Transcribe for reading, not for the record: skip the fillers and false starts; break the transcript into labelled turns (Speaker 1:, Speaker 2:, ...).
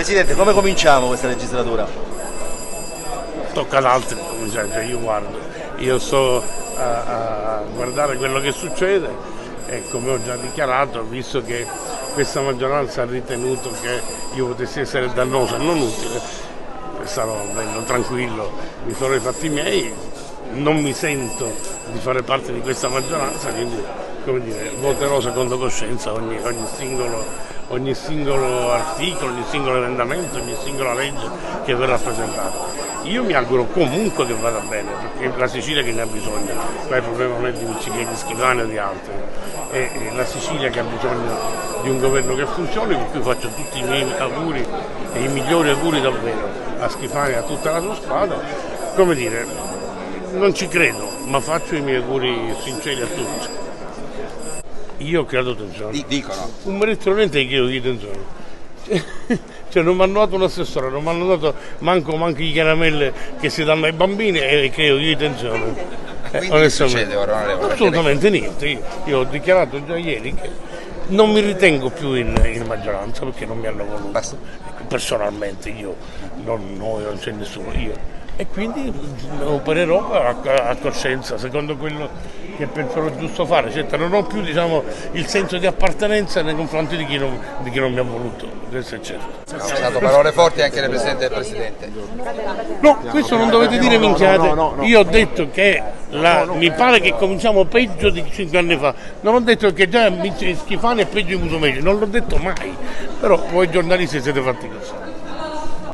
Speaker 1: Presidente, come cominciamo questa legislatura?
Speaker 2: Tocca ad altri cominciare, cioè io sto a guardare quello che succede e come ho già dichiarato, visto che questa maggioranza ha ritenuto che io potessi essere dannoso e non utile, sarò bello tranquillo, mi farò i fatti miei, non mi sento di fare parte di questa maggioranza, quindi come dire, voterò secondo coscienza ogni singolo articolo, ogni singolo emendamento, ogni singola legge che verrà presentata. Io mi auguro comunque che vada bene, perché la Sicilia che ne ha bisogno, qua il problema non è di Miccichietti, Schifani o di altri, è la Sicilia che ha bisogno di un governo che funzioni, per cui faccio tutti i miei auguri e i migliori auguri davvero a Schifani e a tutta la sua squadra. Come dire, non ci credo, ma faccio i miei auguri sinceri a tutti. Io credo tensione.
Speaker 3: Dicono.
Speaker 2: Un elettoralmente chiedo di tensione. Cioè non mi hanno dato un assessore, non mi hanno dato manco i caramelle che si danno ai bambini e creo di tensione.
Speaker 3: Quindi che succede ora?
Speaker 2: Assolutamente niente. Io ho dichiarato già ieri che non mi ritengo più in maggioranza perché non mi hanno voluto.
Speaker 3: Basta.
Speaker 2: Personalmente io, non c'è nessuno, io. E quindi opererò a coscienza, secondo quello che penserò giusto fare. Certo, non ho più il senso di appartenenza nei confronti di chi non mi ha voluto, questo è certo.
Speaker 3: Sono state parole forti anche del Presidente del Presidente.
Speaker 2: No, questo non dovete dire minchiate. Io ho detto che mi pare che cominciamo peggio di 5 anni fa. Non ho detto che già Schifani è peggio di Musumeci, non l'ho detto mai. Però voi giornalisti siete fatti così.